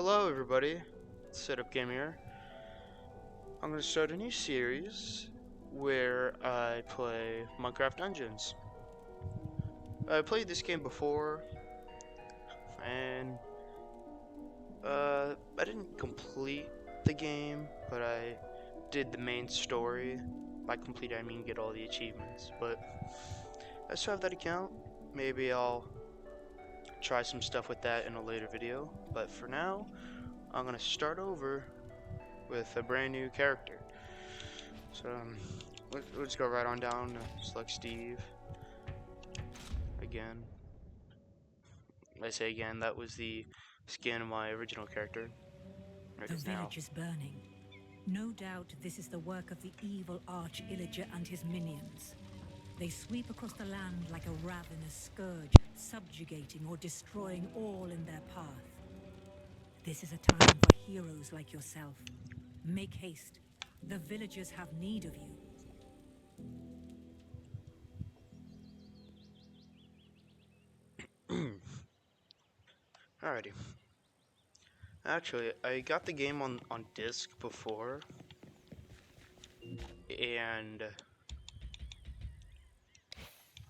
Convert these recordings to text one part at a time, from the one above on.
Hello everybody, Setup Game here. I'm going to start a new series where I play Minecraft Dungeons. I played this game before, and I didn't complete the game, but I did the main story. By complete I mean get all the achievements, but I still have that account. Maybe I'll try some stuff with that in a later video, but for now, I'm going to start over with a brand new character. So, let's go right on down to select Steve. Again. I say again, that was the skin of my original character. The village is burning. No doubt this is the work of the evil Arch-Illager and his minions. They sweep across the land like a ravenous scourge, subjugating or destroying all in their path. This is a time for heroes like yourself. Make haste. The villagers have need of you. Alrighty. Actually, I got the game on disc before, and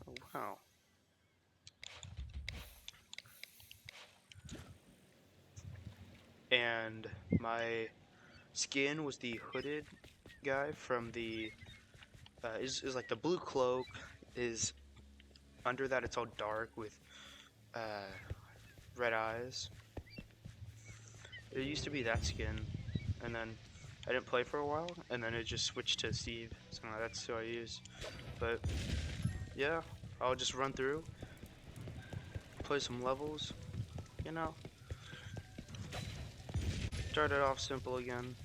oh, wow. And my skin was the hooded guy from the is like the blue cloak is under that. It's all dark with red eyes. It used to be that skin, and then I didn't play for a while, and then it just switched to Steve, so that's who I use. But yeah, I'll just run through, play some levels, you know. Start it off simple again.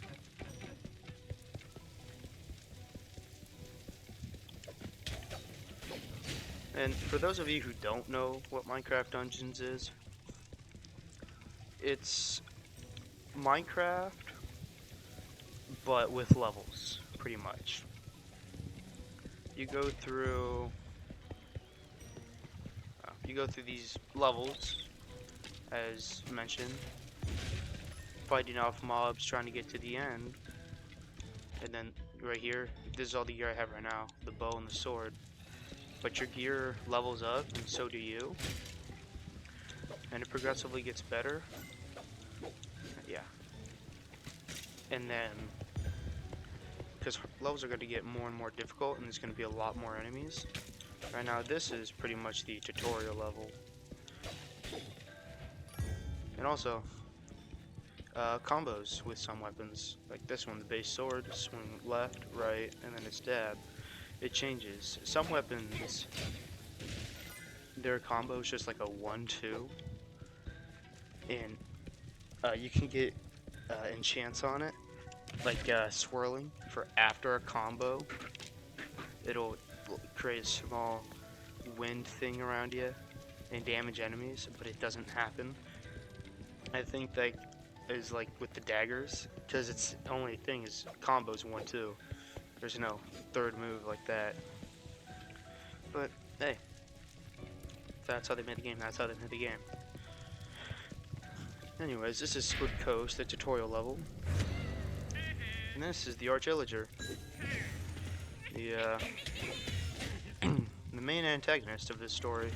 And for those of you who don't know what Minecraft Dungeons is, it's Minecraft, but with levels, pretty much. You go through these levels, as mentioned, fighting off mobs, trying to get to the end. And then right here, this is all the gear I have right now, the bow and the sword. But your gear levels up, and so do you. And it progressively gets better. Yeah. And then, because levels are going to get more and more difficult, and there's going to be a lot more enemies. Right now, this is pretty much the tutorial level. And also, combos with some weapons. Like this one, the base sword, swing left, right, and then it's dab. It changes. Some weapons, their combo is just like a 1-2. And you can get enchants on it, like swirling for after a combo. It'll create a small wind thing around you and damage enemies, but it doesn't happen. I think that is like with the daggers, because it's the only thing is combos 1-2. There's no third move like that. But hey, that's how they made the game. That's how they made the game. Anyways, this is Squid Coast, the tutorial level. And this is the Arch-Illager. The the main antagonist of this story.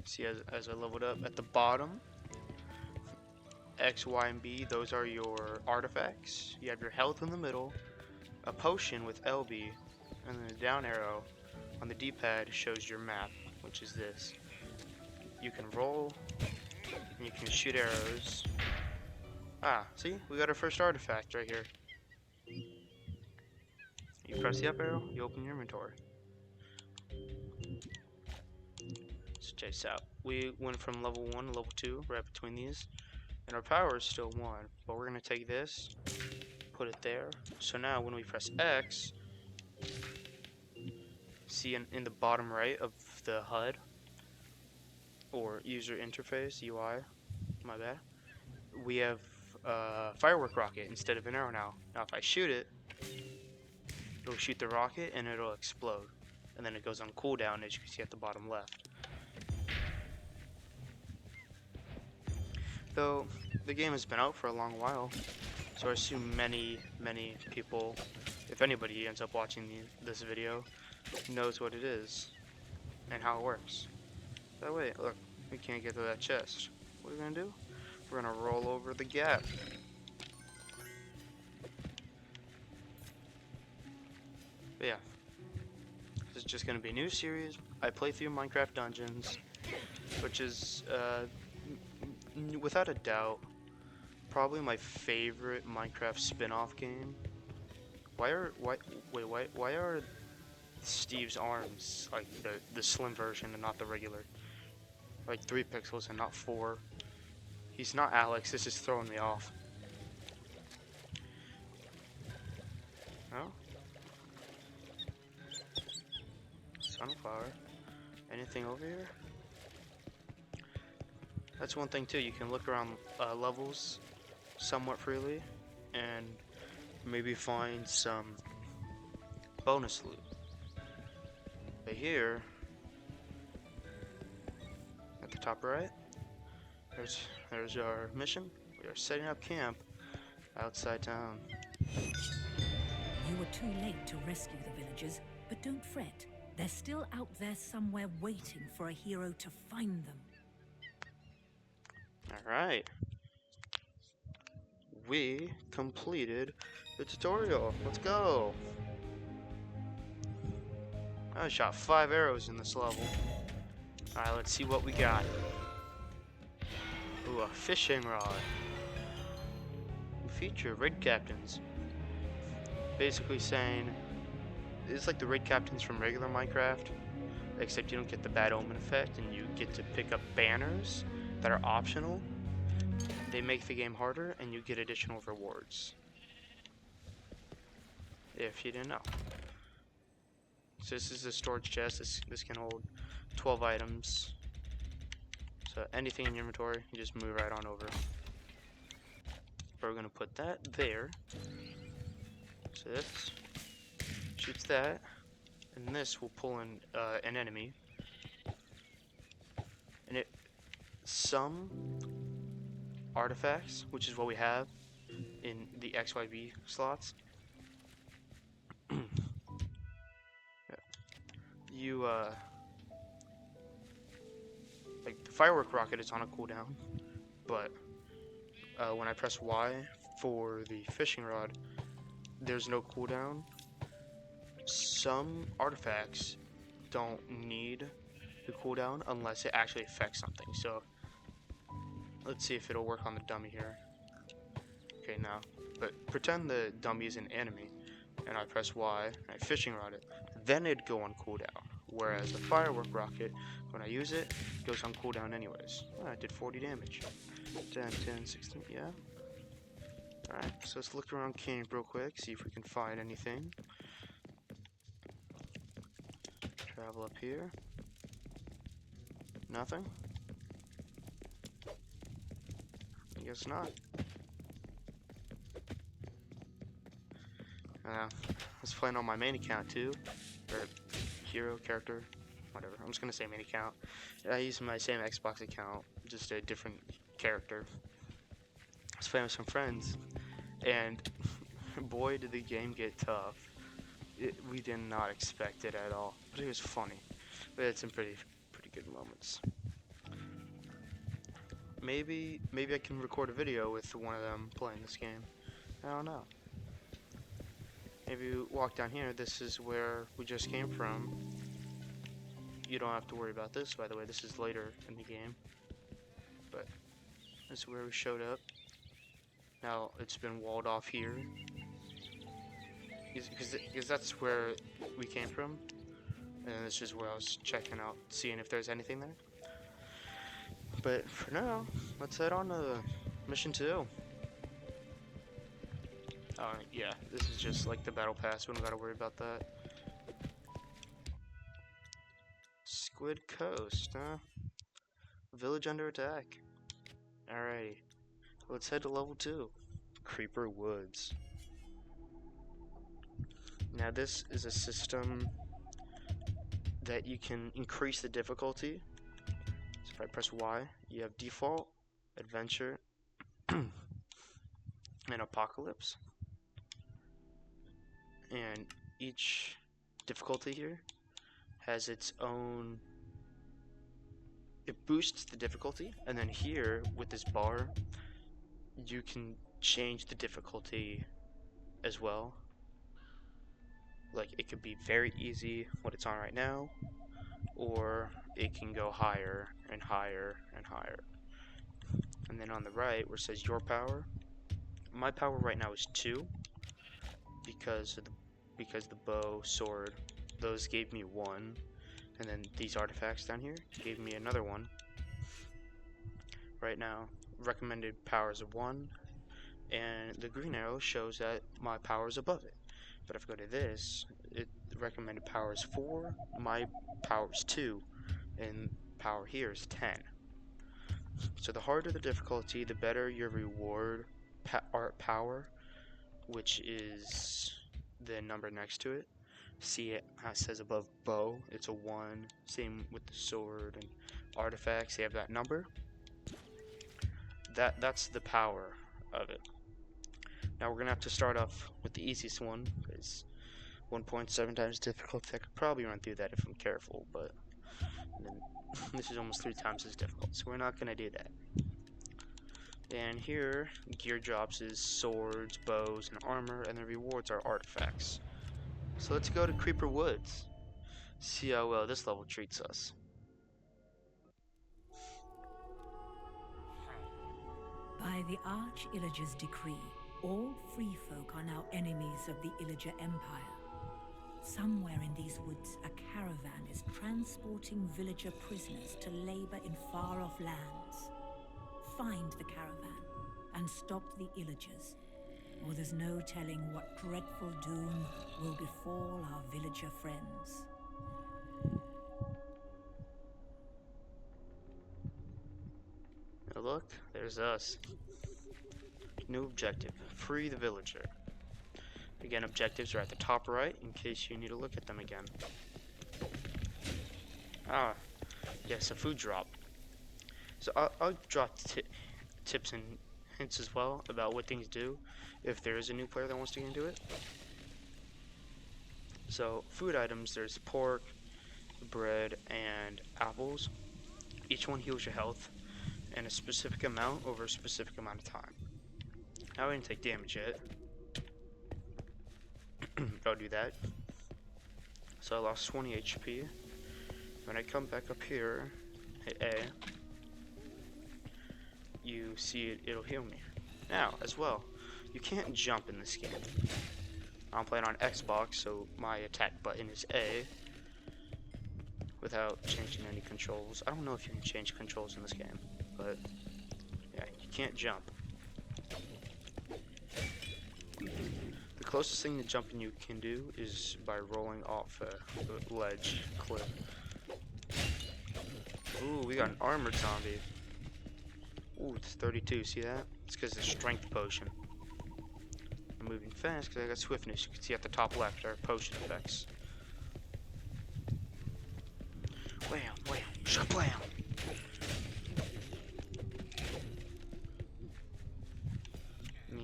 See, as I leveled up at the bottom, X, Y, and B, those are your artifacts. You have your health in the middle, a potion with LB, and then a down arrow on the D-pad shows your map, which is this. You can roll, and you can shoot arrows. Ah, see? We got our first artifact right here. You press the up arrow, you open your inventory. So check this out. We went from level 1 to level 2, right between these. And our power is still 1, but we're going to take this, put it there. So now when we press X, see in the bottom right of the HUD, or user interface, UI, my bad, we have a firework rocket instead of an arrow now. Now if I shoot it, it'll shoot the rocket and it'll explode. and then it goes on cooldown, as you can see at the bottom left. Though the game has been out for a long while, so I assume many people, if anybody ends up watching this video, knows what it is and how it works. That way, look, we can't get to that chest. What are we gonna do? We're gonna roll over the gap. But yeah, this is just gonna be a new series. I play through Minecraft Dungeons, which is without a doubt probably my favorite Minecraft spin-off game. Why are Steve's arms like the slim version and not the regular? Like 3 pixels and not 4. He's not Alex. This is throwing me off. No? Sunflower. Anything over here? That's one thing too. You can look around levels somewhat freely and maybe find some bonus loot. But here, at the top right, there's our mission. We are setting up camp outside town. You were too late to rescue the villagers, but don't fret. They're still out there somewhere waiting for a hero to find them. Alright. We completed the tutorial. Let's go. I shot 5 arrows in this level. Alright, let's see what we got. Ooh, a fishing rod. We feature raid captains. Basically saying, it's like the raid captains from regular Minecraft, except you don't get the bad omen effect and you get to pick up banners that are optional. They make the game harder and you get additional rewards. If you didn't know. So this is a storage chest. This can hold 12 items. So anything in your inventory, you just move right on over. We're gonna put that there. So this shoots that, and this will pull in an enemy. And some artifacts, which is what we have in the XYB slots. You like the firework rocket is on a cooldown, but when I press Y for the fishing rod, there's no cooldown. Some artifacts don't need the cooldown unless it actually affects something. So let's see if it'll work on the dummy here. Okay, now, but pretend the dummy is an enemy, and I press Y and I fishing rod it, then it'd go on cooldown. Whereas the firework rocket, when I use it, goes on cooldown anyways. Oh, I did 40 damage. 10, 10, 16, yeah. Alright, so let's look around camp real quick, see if we can find anything. Travel up here. Nothing? I guess not. Let's play on my main account too, or hero character, whatever. I'm just gonna say main account. I use my same Xbox account, just a different character. I was playing with some friends, and boy did the game get tough. We did not expect it at all, but it was funny. We had some pretty good moments. Maybe I can record a video with one of them playing this game. I don't know. Maybe you walk down here. This is where we just came from. You don't have to worry about this, by the way. This is later in the game. But this is where we showed up. Now it's been walled off here. Because that's where we came from. And this is where I was checking out, seeing if there's anything there. But for now, let's head on to mission 2. Yeah, this is just like the battle pass. We don't gotta worry about that. Squid Coast, huh? Village under attack. Alrighty, let's head to level 2. Creeper Woods. Now this is a system that you can increase the difficulty. So if I press Y, you have default, adventure, and apocalypse. And each difficulty here has its own, it boosts the difficulty, and then here with this bar you can change the difficulty as well. Like it could be very easy what it's on right now, or it can go higher and higher and higher. And then on the right where it says your power, my power right now is 2 because the bow, sword, those gave me 1, and then these artifacts down here gave me another 1. Right now, recommended power is 1, and the green arrow shows that my power is above it. But if I go to this, it recommended power is 4, my power is 2, and power here is 10. So the harder the difficulty, the better your reward art power, which is the number next to it. See it how it says above bow, it's a 1. Same with the sword and artifacts, they have that number. That's the power of it. Now we're gonna have to start off with the easiest one, because 1.7 times difficulty, I could probably run through that if I'm careful, but then, this is almost 3 times as difficult, so we're not gonna do that. And here, gear drops is swords, bows, and armor, and the rewards are artifacts. So let's go to Creeper Woods, see how well this level treats us. By the Arch-Illager's decree, all free folk are now enemies of the Illager Empire. Somewhere in these woods, a caravan is transporting villager prisoners to labor in far-off lands. Find the caravan and stop the Illagers, or there's no telling what dreadful doom will befall our villager friends. Now look, there's us. New objective, free the villager. Again, objectives are at the top right in case you need to look at them again. Ah, yes, a food drop. So I'll drop tips and hints as well about what things do if there is a new player that wants to get into it. So food items, there's pork, bread, and apples. Each one heals your health in a specific amount over a specific amount of time. Now I didn't take damage yet. I'll do that. So I lost 20 HP. When I come back up here, hit A, you see it'll heal me. Now, as well, you can't jump in this game. I'm playing on Xbox, so my attack button is A without changing any controls. I don't know if you can change controls in this game, but yeah, you can't jump. The closest thing to jumping you can do is by rolling off a ledge cliff. Ooh, we got an armored zombie. Ooh, it's 32, see that? It's because of the strength potion. I'm moving fast because I got swiftness. You can see at the top left our potion effects. Wham, wham, shablam!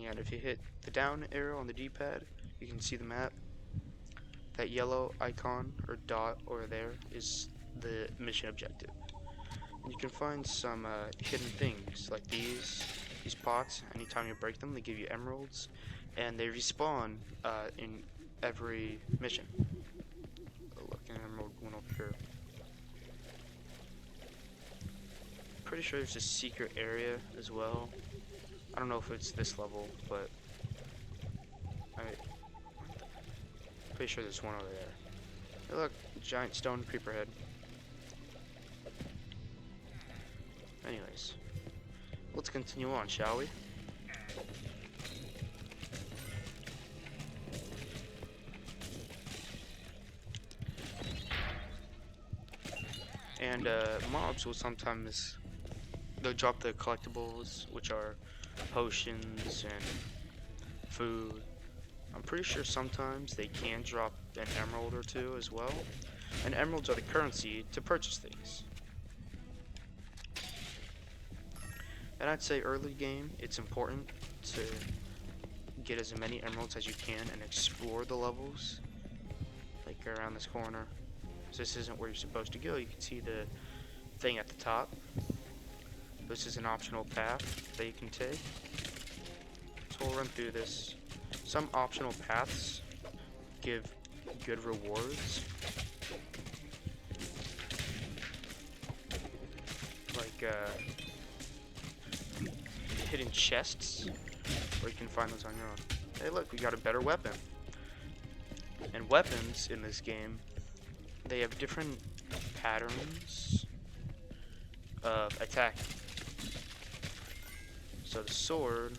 And if you hit the down arrow on the D-pad, you can see the map. That yellow icon or dot over there is the mission objective. And you can find some hidden things like these pots. Anytime you break them, they give you emeralds, and they respawn in every mission. Oh, look, an emerald one up here. Pretty sure there's a secret area as well. I don't know if it's this level, but I'm pretty sure there's one over there. Hey, look, giant stone creeper head. Anyways, let's continue on, shall we? And mobs will sometimes, they'll drop the collectibles, which are potions and food. I'm pretty sure sometimes they can drop an emerald or two as well. and emeralds are the currency to purchase things. And I'd say early game, it's important to get as many emeralds as you can and explore the levels, like around this corner. So this isn't where you're supposed to go. You can see the thing at the top. This is an optional path that you can take. So we'll run through this. Some optional paths give good rewards. Like hidden chests, where you can find those on your own. Hey look, we got a better weapon. And weapons in this game, they have different patterns of attack. So the sword,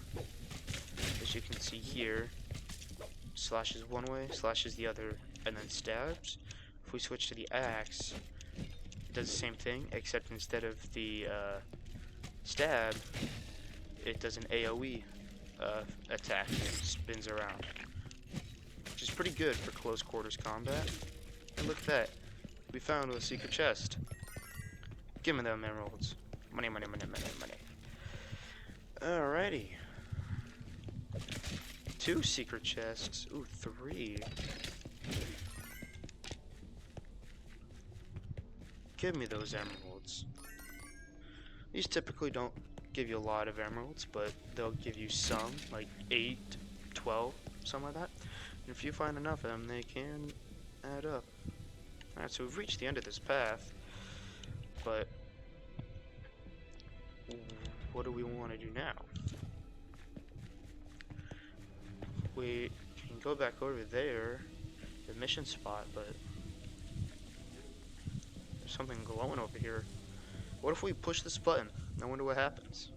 as you can see here, slashes one way, slashes the other, and then stabs. If we switch to the axe, it does the same thing, except instead of the stab, it does an AoE attack and spins around, which is pretty good for close quarters combat. And look at that, we found a secret chest. Give me them emeralds. Money, money, money, money, money. Alrighty. 2 secret chests. Ooh, 3. Give me those emeralds. These typically don't give you a lot of emeralds, but they'll give you some, like 8, 12, something like that. And if you find enough of them, they can add up. Alright, so we've reached the end of this path, but what do we want to do now? We can go back over there, the mission spot, but there's something glowing over here. What if we push this button? I wonder what happens.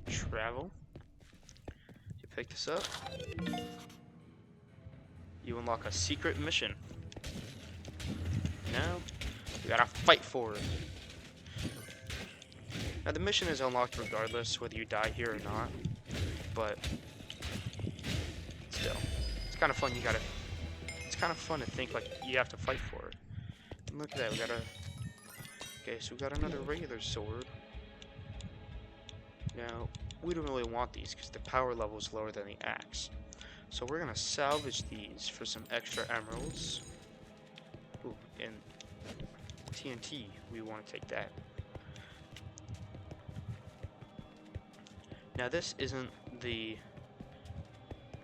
Travel. You pick this up. You unlock a secret mission. Now, we gotta fight for it. Now the mission is unlocked regardless whether you die here or not, but still, it's kind of fun. It's kind of fun to think like you have to fight for it. And look at that, okay, so we got another regular sword. Now, we don't really want these because the power level is lower than the axe. So we're gonna salvage these for some extra emeralds. Ooh, and TNT, we want to take that. Now this isn't the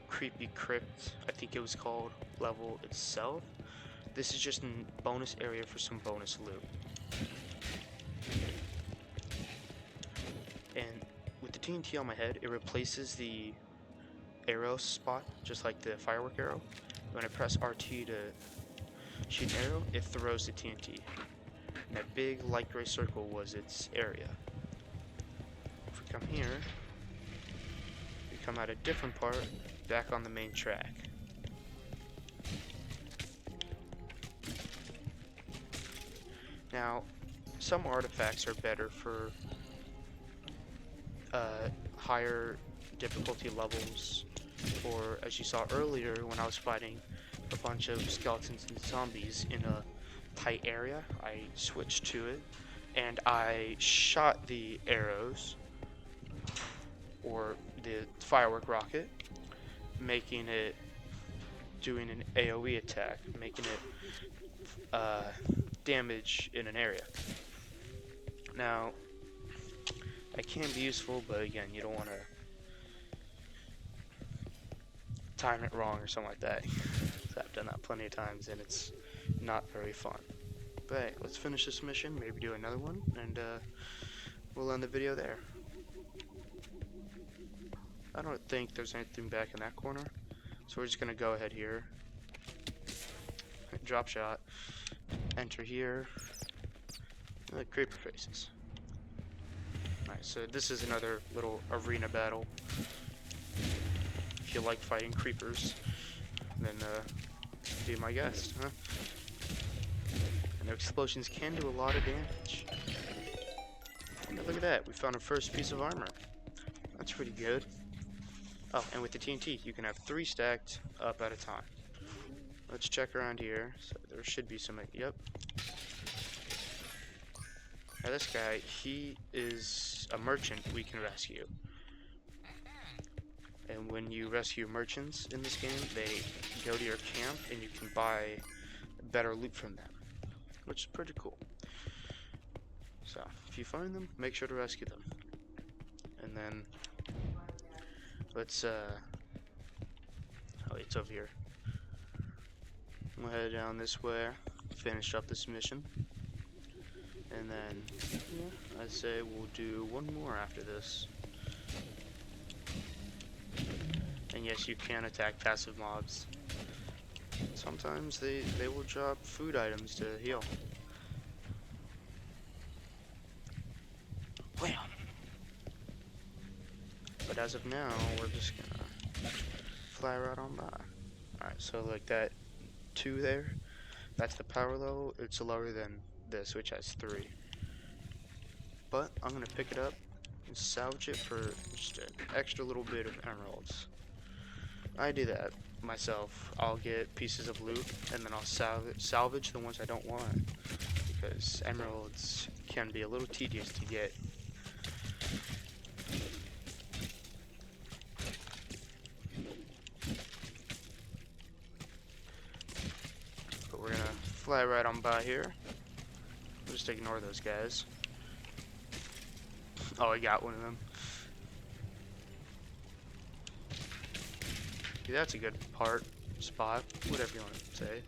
creepy crypt, I think it was called, level itself. This is just a bonus area for some bonus loot. And with the TNT on my head, it replaces the arrow spot, just like the firework arrow. When I press RT to shoot an arrow, it throws the TNT. And that big light gray circle was its area. If we come here, we come out a different part, back on the main track. Now, some artifacts are better for higher difficulty levels, or as you saw earlier when I was fighting a bunch of skeletons and zombies in a tight area, I switched to it and I shot the arrows or the firework rocket, making it doing an AoE attack, making it damage in an area. Now, it can be useful, but again, you don't want to time it wrong or something like that. I've done that plenty of times and it's not very fun. But hey, let's finish this mission, maybe do another one, and we'll end the video there. I don't think there's anything back in that corner, so we're just gonna go ahead here, drop shot, enter here, creeper faces. Alright, so this is another little arena battle. If you like fighting creepers, then be my guest, huh? And their explosions can do a lot of damage. And look at that, we found our first piece of armor. That's pretty good. Oh, and with the TNT, you can have 3 stacked up at a time. Let's check around here. So there should be some. Yep. Now this guy, he is a merchant we can rescue. And when you rescue merchants in this game, they go to your camp and you can buy better loot from them, which is pretty cool. So if you find them, make sure to rescue them. And then let's oh, it's over here. We'll head down this way, finish up this mission, and then yeah, I'd say we'll do one more after this. And yes, you can attack passive mobs. Sometimes they will drop food items to heal. Well, but as of now, we're just gonna fly right on by. Alright, so like that 2 there, that's the power level. It's lower than this, which has 3. But I'm gonna pick it up and salvage it for just an extra little bit of emeralds. I do that myself. I'll get pieces of loot and then I'll salvage the ones I don't want, because emeralds can be a little tedious to get. But we're gonna fly right on by here. We'll just ignore those guys. Oh, I got one of them. Yeah, that's a good spot, whatever you want to say,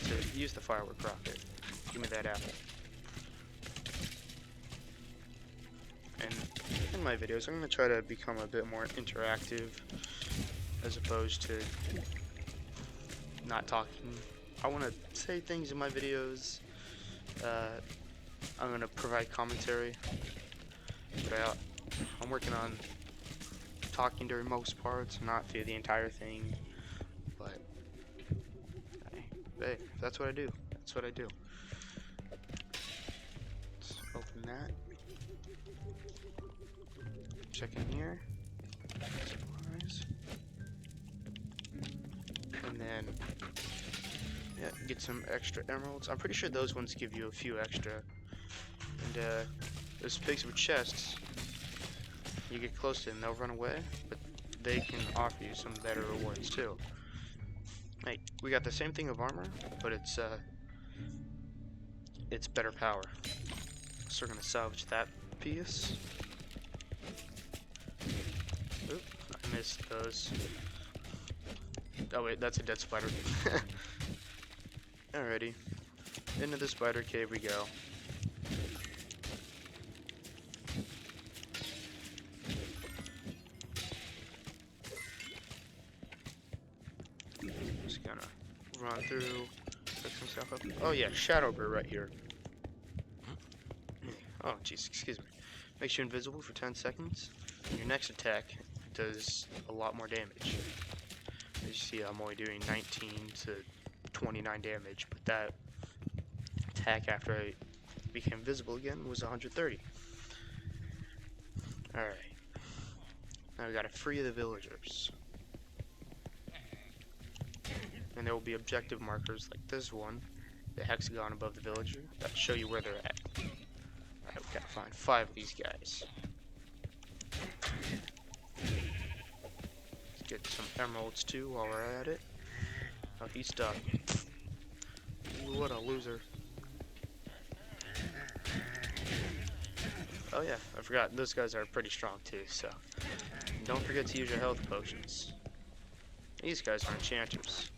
to use the firework rocket. Give me that apple. And in my videos, I'm going to try to become a bit more interactive, as opposed to not talking. I want to say things in my videos. I'm going to provide commentary, but I'm working on talking during most parts, not through the entire thing. But hey, that's what I do. That's what I do. Let's open that. Check in here. Supplies. And then yeah, get some extra emeralds. I'm pretty sure those ones give you a few extra. And those pigs with chests, you get close to them, they'll run away, but they can offer you some better rewards too. Hey, we got the same thing of armor, but it's better power. So we're gonna salvage that piece. Oop, I missed those. Oh wait, that's a dead spider. Alrighty, into the spider cave we go. Just gonna run through, pick some stuff up. Oh yeah, shadow bird right here. Oh jeez, excuse me. Makes you invisible for 10 seconds. And your next attack does a lot more damage. As you see, I'm only doing 19 to 29 damage, but that attack after I became visible again was 130. Alright. Now we gotta free the villagers. And there will be objective markers like this one, the hexagon above the villager, that show you where they're at. Alright, we gotta find 5 of these guys. Let's get some emeralds too while we're at it. Oh, he's stuck. Ooh, what a loser. Oh yeah, I forgot, those guys are pretty strong too, so don't forget to use your health potions. These guys are enchanters.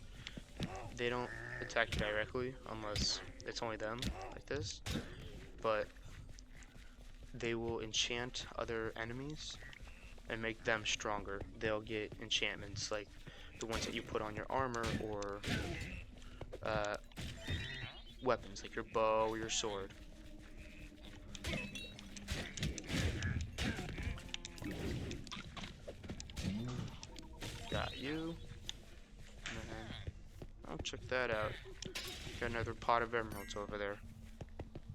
They don't attack you directly unless it's only them, like this, but they will enchant other enemies and make them stronger. They'll get enchantments like the ones that you put on your armor, or weapons like your bow or your sword. Got you. And then, oh, check that out. Got another pot of emeralds over there.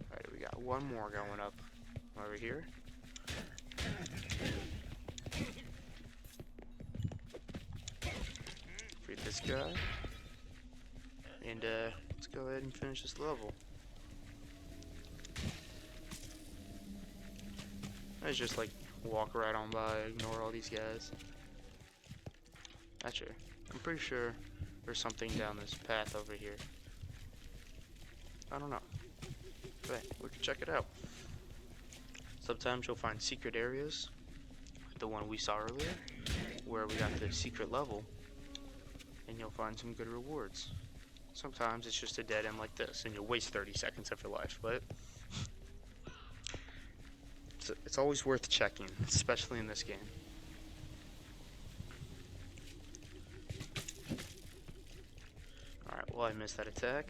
Alright, we got one more going up over here. this guy. And let's go ahead and finish this level. I just like walk right on by, ignore all these guys. Actually, I'm pretty sure there's something down this path over here. I don't know. But we can check it out. Sometimes you'll find secret areas, like the one we saw earlier, where we got the secret level, and you'll find some good rewards. Sometimes it's just a dead end like this, and you'll waste 30 seconds of your life, but it's always worth checking, especially in this game. Alright, well I missed that attack.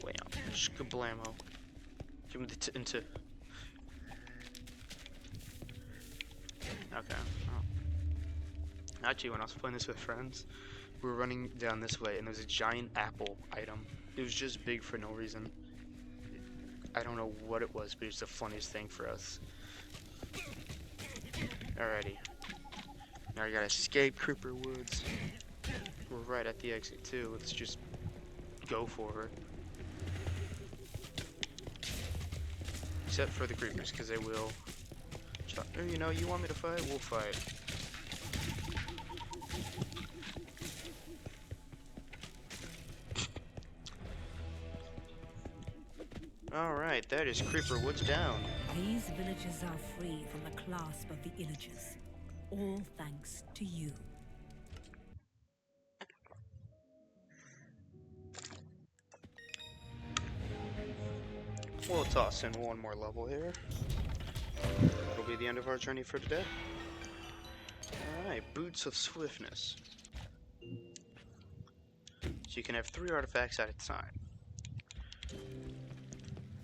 Wham. Skablamo. Give him the into. Okay. Oh. Actually, when I was playing this with friends, we were running down this way, and there was a giant apple item. It was just big for no reason. I don't know what it was, but it was the funniest thing for us. Alrighty. Now we gotta escape Creeper Woods. We're right at the exit too. Let's just go for her. Except for the creepers, because they will. You know, you want me to fight? We'll fight. Alright, that is Creeper Woods down. These villages are free from the clasp of the Illagers. All thanks to you. We'll toss in one more level here. That'll be the end of our journey for today. Alright, Boots of Swiftness. So you can have 3 artifacts at a time.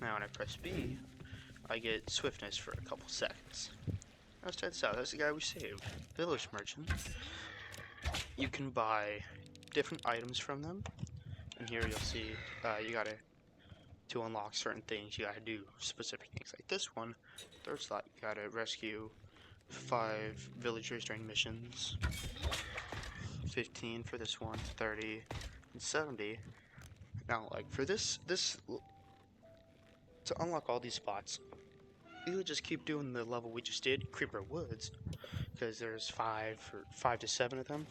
Now when I press B, I get Swiftness for a couple seconds. Let's check this out. That's the guy we saved. Village Merchant. You can buy different items from them. And here you'll see you gotta, to unlock certain things, you gotta do specific things. Like this one, third slot, you gotta rescue 5 villagers during missions. 15 for this one, 30, and 70. Now, like for this, to unlock all these spots, you would just keep doing the level we just did, Creeper Woods, because there's 5 to 7 of them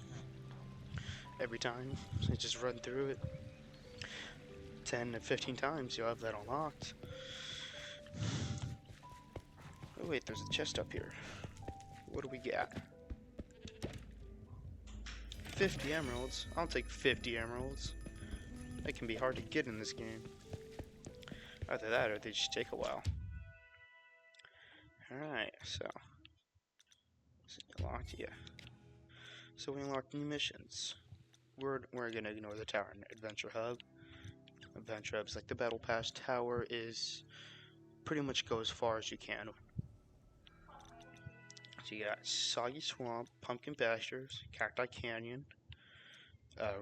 every time. So you just run through it 10 to 15 times, you'll have that unlocked. Oh wait, there's a chest up here. What do we got? 50 emeralds. I'll take 50 emeralds. That can be hard to get in this game. Either that or they just take a while. Alright, so unlocked, yeah. So we unlocked new missions. We're gonna ignore the tower and Adventure Hub. Adventure Hub's like the Battle Pass. Tower is pretty much go as far as you can. So you got Soggy Swamp, Pumpkin Pastures, Cacti Canyon,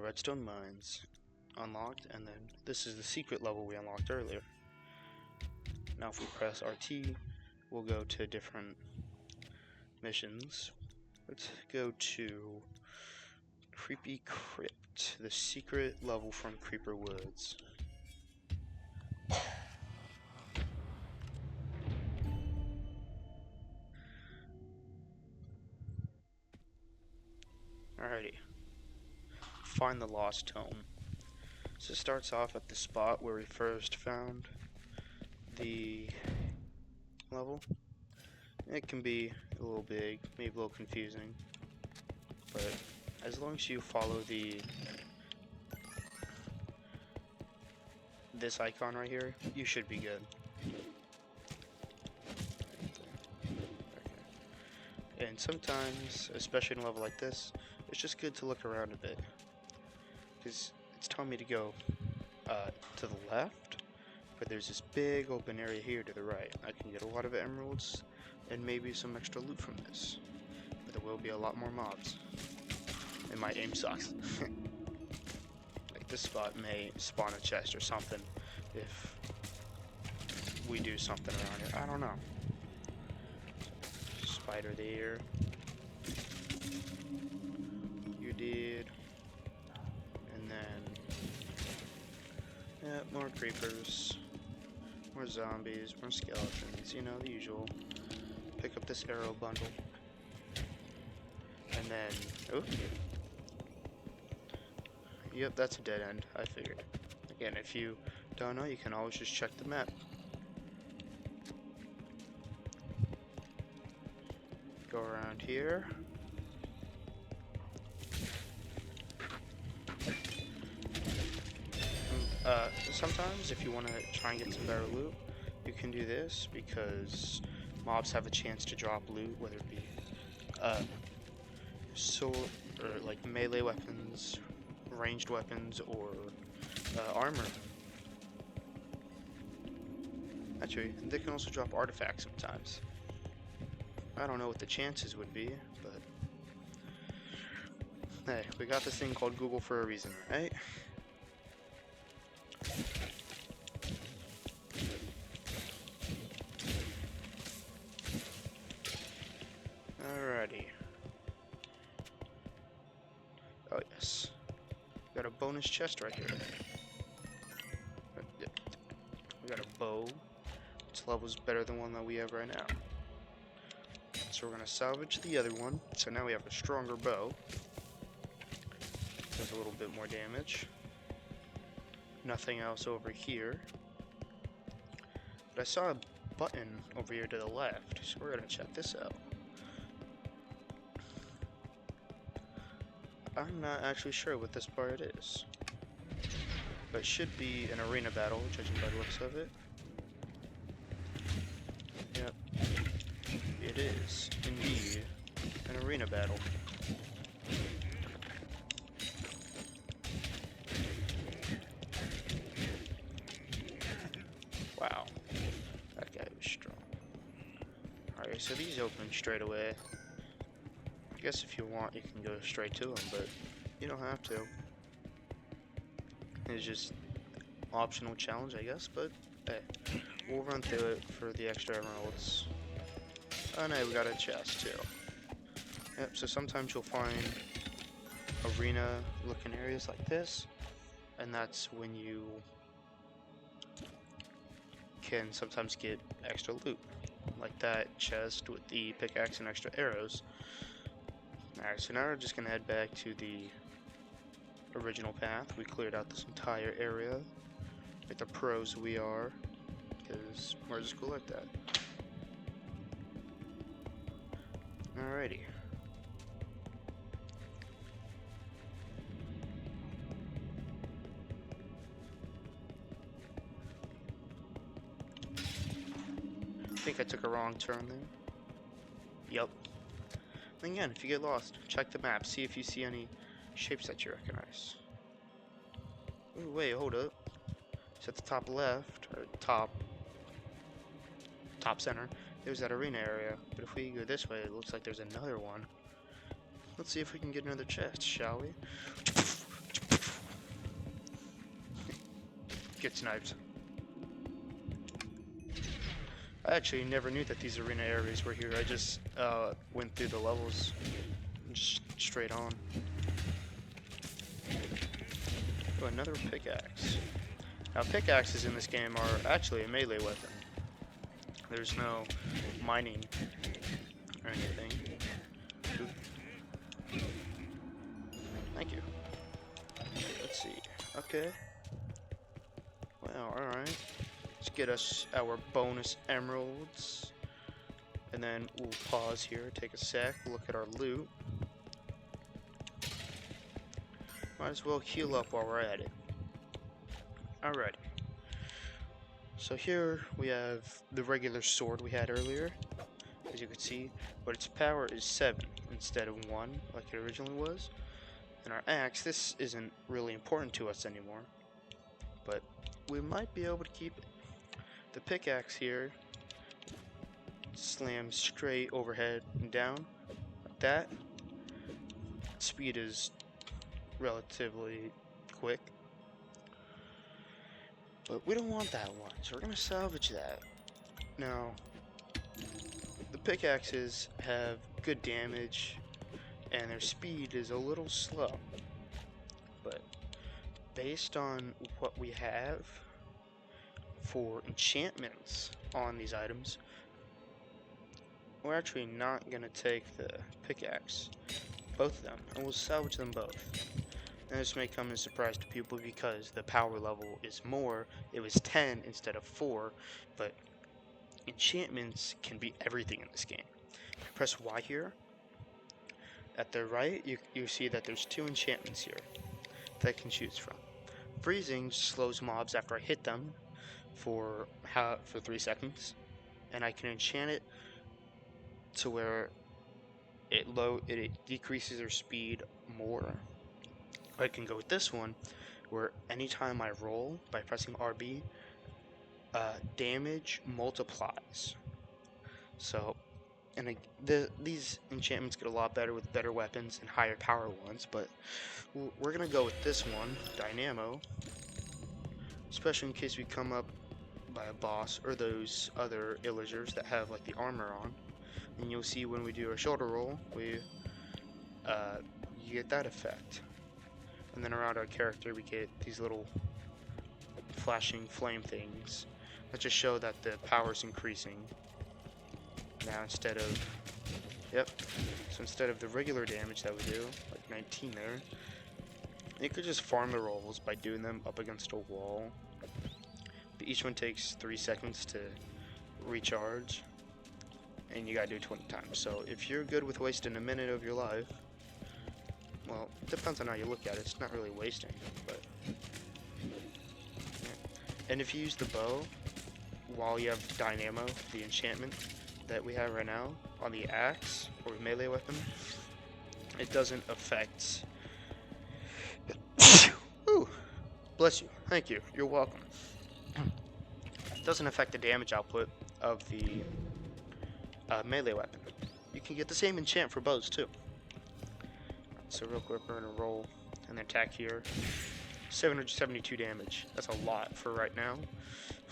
Redstone Mines unlocked, and then this is the secret level we unlocked earlier. Now if we press RT, we'll go to different missions. Let's go to Creepy Crypt, the secret level from Creeper Woods. Alrighty. Find the Lost Tome. So it starts off at the spot where we first found the level. It can be a little big, maybe a little confusing, but as long as you follow this icon right here, you should be good. Okay. And sometimes, especially in a level like this, it's just good to look around a bit, because it's telling me to go to the left, but there's this big open area here to the right. I can get a lot of emeralds and maybe some extra loot from this, but there will be a lot more mobs, and my aim sucks. Like this spot may spawn a chest or something if we do something around it. I don't know. Spider there. You did. And then, yeah, more creepers. More zombies, more skeletons, you know, the usual. Pick up this arrow bundle. And then, oh. Yep, that's a dead end, I figured. Again, if you don't know, you can always just check the map. Go around here. Sometimes, if you want to try and get some better loot, you can do this, because mobs have a chance to drop loot, whether it be sword, or like melee weapons, ranged weapons, or armor. Actually, they can also drop artifacts sometimes. I don't know what the chances would be, but hey, we got this thing called Google for a reason, right? Alrighty. Oh yes. We got a bonus chest right here. We got a bow. Its level's better than one that we have right now. So we're gonna salvage the other one. So now we have a stronger bow. Does a little bit more damage. Nothing else over here. But I saw a button over here to the left, so we're gonna check this out. I'm not actually sure what this part is, but it should be an arena battle, judging by the looks of it. Yep, it is indeed an arena battle. Wow, that guy was strong. Alright, so these open straight away. I guess if you want, you can go straight to them, but you don't have to. It's just optional challenge, I guess, but hey, we'll run through it for the extra emeralds. Oh no, we got a chest too. Yep, so sometimes you'll find arena looking areas like this, and that's when you can sometimes get extra loot, like that chest with the pickaxe and extra arrows. Alright, so now we're just gonna head back to the original path. We cleared out this entire area, like the pros we are, because we're just cool like that. Alrighty. I think I took a wrong turn there. Yep. Again, if you get lost, check the map, see if you see any shapes that you recognize. Ooh, wait, hold up. It's at the top left, or top center, there's that arena area. But if we go this way, it looks like there's another one. Let's see if we can get another chest, shall we? Get sniped. I actually never knew that these arena areas were here. I just went through the levels just straight on. Oh, another pickaxe. Now, pickaxes in this game are actually a melee weapon. There's no mining or anything. Oop. Thank you. Let's see. Okay. Well, alright. Let's get us our bonus emeralds. And then we'll pause here, take a sec, look at our loot. Might as well heal up while we're at it. Alrighty. So here we have the regular sword we had earlier, as you can see, but its power is 7 instead of 1 like it originally was. And our axe, this isn't really important to us anymore, but we might be able to keep it. The pickaxe here slams straight overhead and down like that. Speed is relatively quick. But we don't want that one, so we're gonna salvage that. Now, the pickaxes have good damage, and their speed is a little slow. But based on what we have for enchantments on these items, we're actually not gonna take the pickaxe, both of them, and we'll salvage them both. And this may come as a surprise to people because the power level is more. It was 10 instead of 4, but enchantments can be everything in this game. If you press Y here, at the right, you see that there's 2 enchantments here that I can choose from. Freezing slows mobs after I hit them for 3 seconds, and I can enchant it to where it decreases their speed more. I can go with this one, where anytime I roll by pressing RB, damage multiplies. So, and these enchantments get a lot better with better weapons and higher power ones, but we're gonna go with this one, Dynamo, especially in case we come up by a boss or those other illagers that have like the armor on. And you'll see when we do a shoulder roll, you get that effect. And then around our character, we get these little flashing flame things that just show that the power is increasing. Now instead of, so instead of the regular damage that we do, like 19 there, you could just farm the rolls by doing them up against a wall. But each one takes 3 seconds to recharge, and you gotta do it 20 times. So if you're good with wasting a minute of your life, well, it depends on how you look at it. It's not really wasting, but yeah. And if you use the bow while you have Dynamo, the enchantment that we have right now on the axe or melee weapon, it doesn't affect. Ooh, bless you. Thank you. You're welcome. It doesn't affect the damage output of the melee weapon. You can get the same enchant for bows too. So real quick, we're gonna roll and then attack here. 772 damage. That's a lot for right now.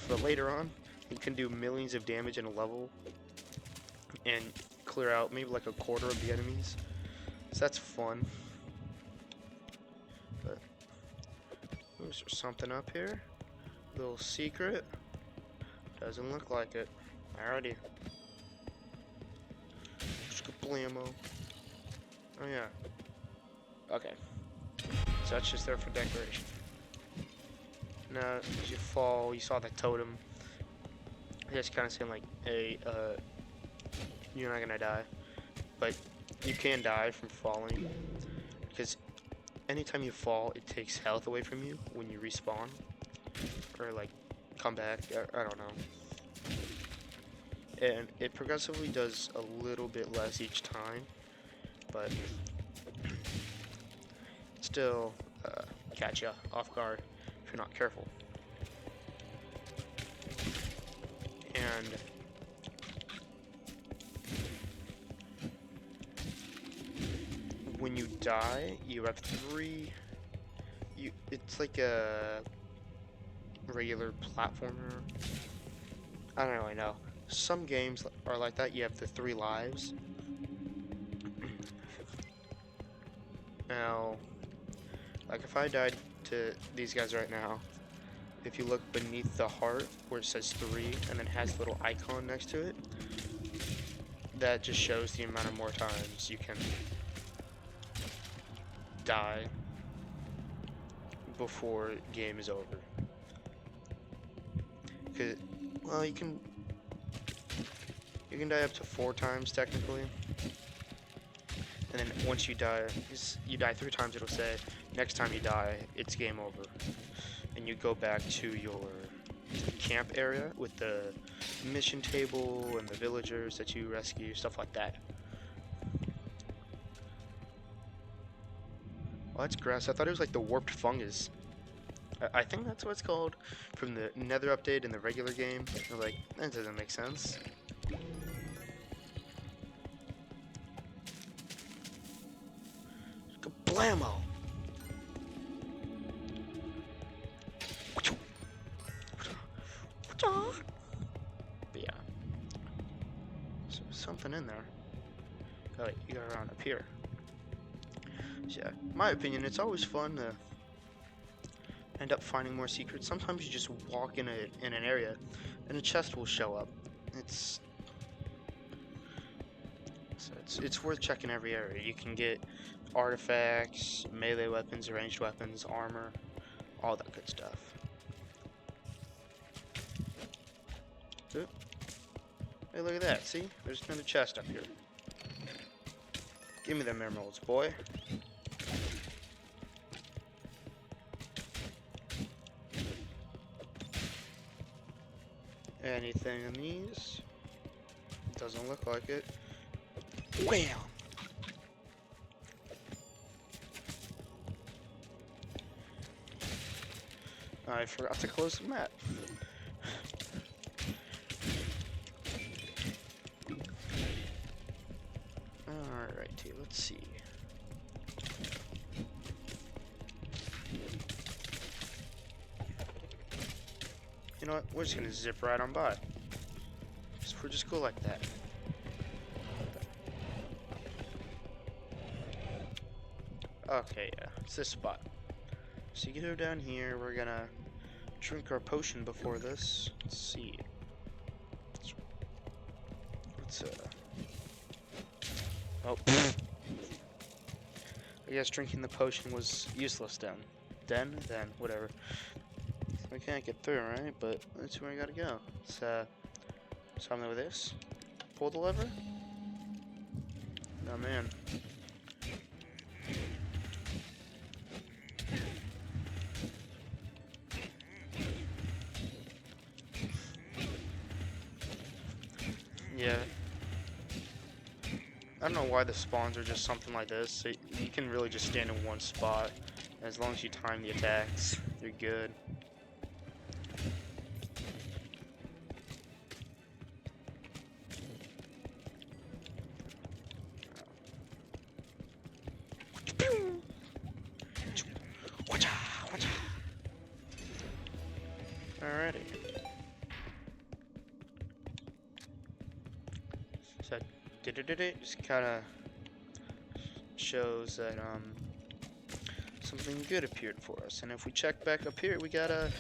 But later on, you can do millions of damage in a level and clear out maybe like a quarter of the enemies. So that's fun. But is there something up here? Little secret? Doesn't look like it. Alrighty. Blammo. Oh yeah. Okay. So that's just there for decoration. Now, as you fall, you saw that totem. It's kind of saying like, hey, you're not gonna die. But you can die from falling. Because anytime you fall, it takes health away from you when you respawn. Or like, come back, I don't know. And it progressively does a little bit less each time. But still catch you off guard if you're not careful. And when you die, you have 3. It's like a regular platformer. I don't really know. Some games are like that. You have the 3 lives. Now, like if I died to these guys right now, if you look beneath the heart where it says 3 and then has a little icon next to it, that just shows the amount of more times you can die before game is over. Cause, well, you can die up to 4 times technically. And then once you die 3 times, it'll say, next time you die, it's game over. And you go back to your camp area with the mission table and the villagers that you rescue, stuff like that. Oh, that's grass. I thought it was like the warped fungus. I think that's what it's called from the Nether update in the regular game. I'm like, that doesn't make sense. Blammo! But yeah, so something in there. Oh, wait, you go around up here. So yeah, my opinion, it's always fun to end up finding more secrets. Sometimes you just walk in an area, and a chest will show up. It's So it's worth checking every area. You can get artifacts, melee weapons, ranged weapons, armor, all that good stuff. So, hey, look at that. See? There's another chest up here. Give me them emeralds, boy. Anything in these? Doesn't look like it. Wham! I forgot to close the map. Alrighty, let's see. You know what? We're just gonna zip right on by. We're just cool like that. Okay, yeah, it's this spot. So you go down here, we're gonna drink our potion before this. Let's see. Let's oh, I guess drinking the potion was useless then. Then, whatever. We can't get through, right? But that's where we gotta go. It's something with this. Pull the lever. Oh man. Yeah. I don't know why the spawns are just something like this. So you can really just stand in one spot. As long as you time the attacks, you're good. Alrighty. So, just kind of shows that something good appeared for us. And if we check back up here, we got a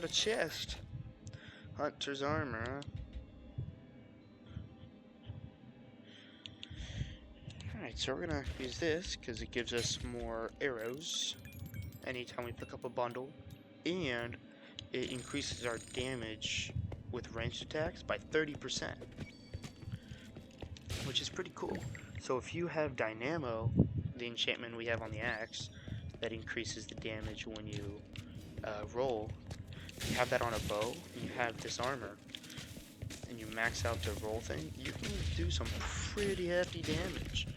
chest. Hunter's armor. Huh? Alright, so we're gonna use this because it gives us more arrows anytime we pick up a bundle, and it increases our damage with ranged attacks by 30%, which is pretty cool. So if you have Dynamo, the enchantment we have on the axe, that increases the damage when you roll, you have that on a bow, and you have this armor, and you max out the roll thing, you can do some pretty hefty damage.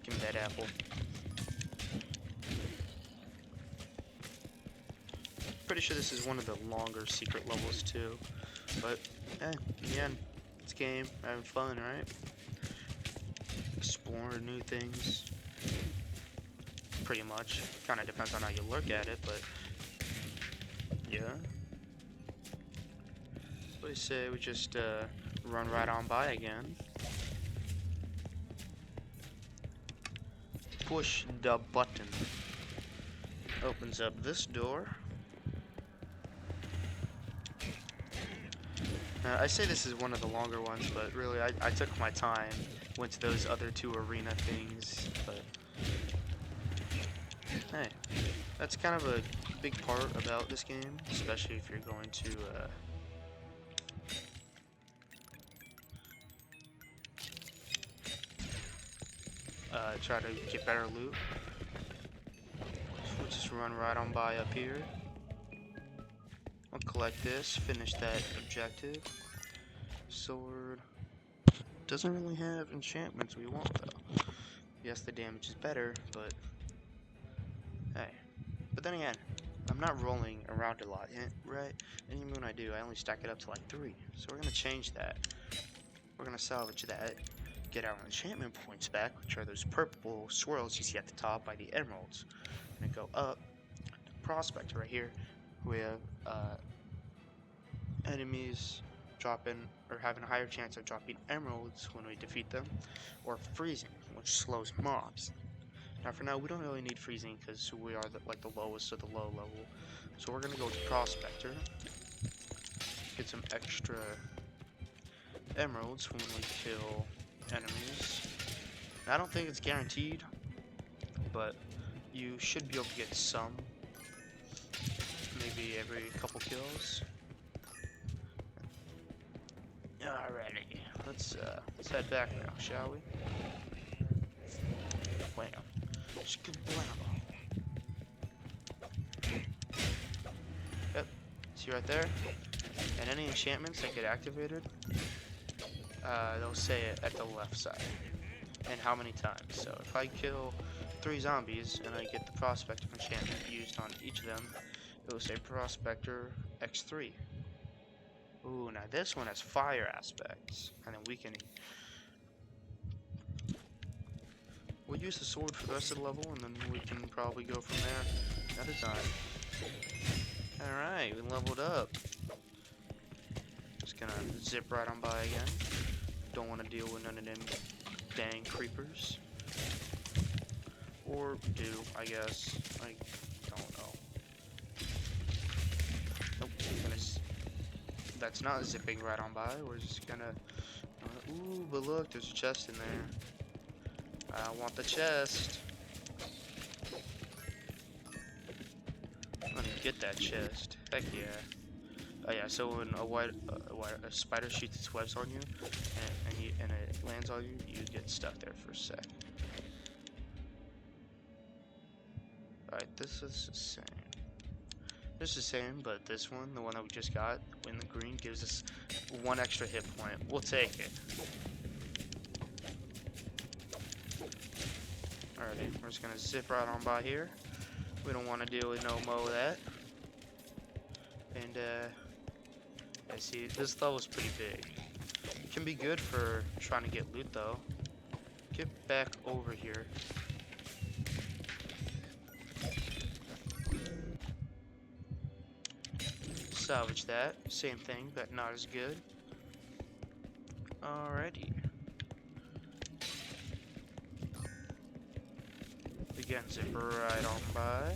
Give me that apple. Pretty sure this is one of the longer secret levels too, but in the end, it's game, having fun, right? Exploring new things. Pretty much. Kind of depends on how you look at it, but yeah. So I say we just run right on by again. Push the button. Opens up this door. I say this is one of the longer ones, but really I took my time, went to those other two arena things, but hey, that's kind of a big part about this game, especially if you're going to try to get better loot. So we'll just run right on by up here. I'll collect this, finish that objective. Sword. Doesn't really have enchantments we want though. Yes, the damage is better, but hey. But then again, I'm not rolling around a lot, right? Any moon I do, I only stack it up to like 3. So we're gonna change that. We're gonna salvage that. Get our enchantment points back, which are those purple swirls you see at the top by the emeralds. And go up to Prospector right here. We have enemies dropping or having a higher chance of dropping emeralds when we defeat them, or freezing, which slows mobs. Now for now, we don't really need freezing because we are like the lowest of the low level. So we're gonna go with Prospector, get some extra emeralds when we kill enemies. Now, I don't think it's guaranteed, but you should be able to get some, maybe every couple kills. Alrighty, let's head back now, shall we? Wham. Skablabo. Yep, see right there? And any enchantments that get activated, they'll say it at the left side. And how many times. So if I kill 3 zombies and I get the Prospector enchantment used on each of them, it will say Prospector X3. Ooh, now this one has fire aspects and then weakening. We'll use the sword for the rest of the level and then we can probably go from there another time. Alright, we leveled up. Just gonna zip right on by again. Don't want to deal with none of them dang creepers. Or do, I guess. I don't know. Nope, that's not zipping right on by. We're just gonna... ooh, but look, there's a chest in there. I want the chest. I'm gonna get that chest. Heck yeah. Oh yeah, so when a spider shoots its webs on you, and it lands on you, you get stuck there for a sec. Alright, this is the same. This is the same, but this one, the one that we just got, in the green, gives us 1 extra hit point. We'll take it. Alrighty, we're just gonna zip right on by here. We don't want to deal with no more of that. And, I see, this level's pretty big. It can be good for trying to get loot, though. Get back over here. Salvage that. Same thing, but not as good. Alrighty. Again, zip right on by.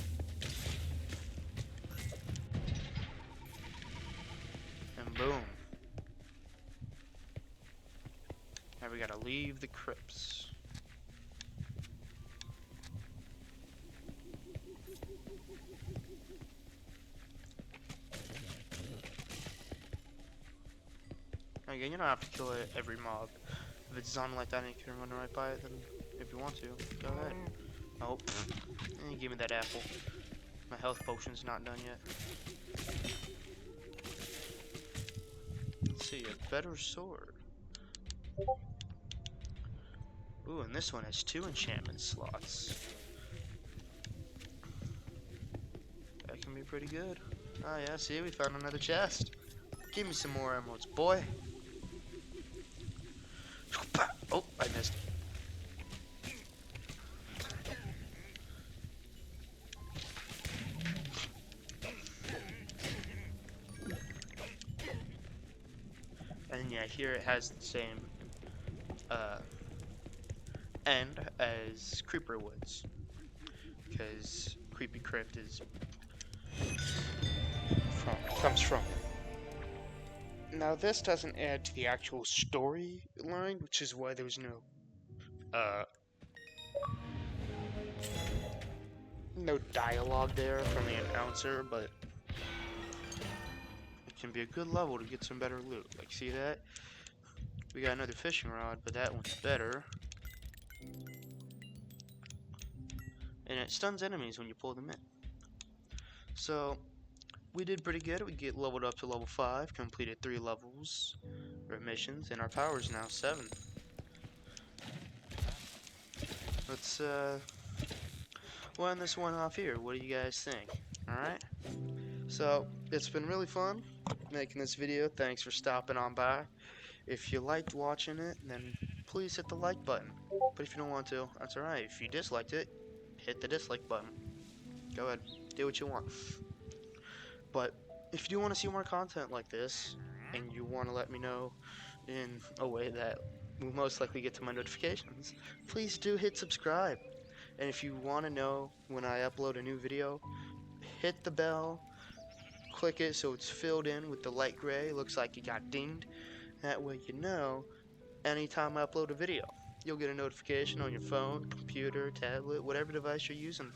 And boom. Now we gotta leave the crypts. Again, you don't have to kill every mob. If it's a zombie like that and you can run right by it, then if you want to, go ahead. Oh, give me that apple. My health potion's not done yet. Let's see, a better sword. Ooh, and this one has 2 enchantment slots. That can be pretty good. Oh yeah, see, we found another chest. Give me some more emeralds, boy. Oh, I missed. And yeah, here it has the same end as Creeper Woods, because Creepy Crypt is comes from. Now this doesn't add to the actual storyline, which is why there's no dialogue there from the announcer, but it can be a good level to get some better loot. Like, see that? We got another fishing rod, but that one's better. And it stuns enemies when you pull them in. So, we did pretty good. We get leveled up to level 5, completed 3 levels or missions, and our power is now 7. Let's we'll end this one off here. What do you guys think? Alright? So, it's been really fun making this video. Thanks for stopping on by. If you liked watching it, then please hit the like button. But if you don't want to, that's alright. If you disliked it, hit the dislike button. Go ahead, do what you want. But if you want to see more content like this, and you want to let me know in a way that will most likely get to my notifications, please do hit subscribe. And if you want to know when I upload a new video, hit the bell, click it so it's filled in with the light gray, looks like it got dinged. That way you know anytime I upload a video. You'll get a notification on your phone, computer, tablet, whatever device you're using.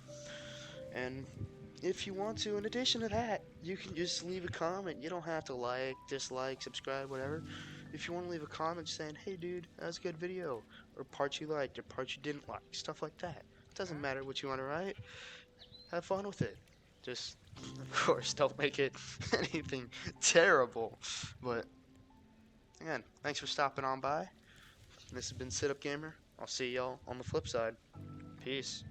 And if you want to, in addition to that, you can just leave a comment. You don't have to like, dislike, subscribe, whatever. If you want to leave a comment saying, hey dude, that was a good video, or parts you liked, or parts you didn't like, stuff like that. It doesn't matter what you want to write. Have fun with it. Just, of course, don't make it anything terrible. But, again, thanks for stopping on by. This has been Sit Up Gamer. I'll see y'all on the flip side. Peace.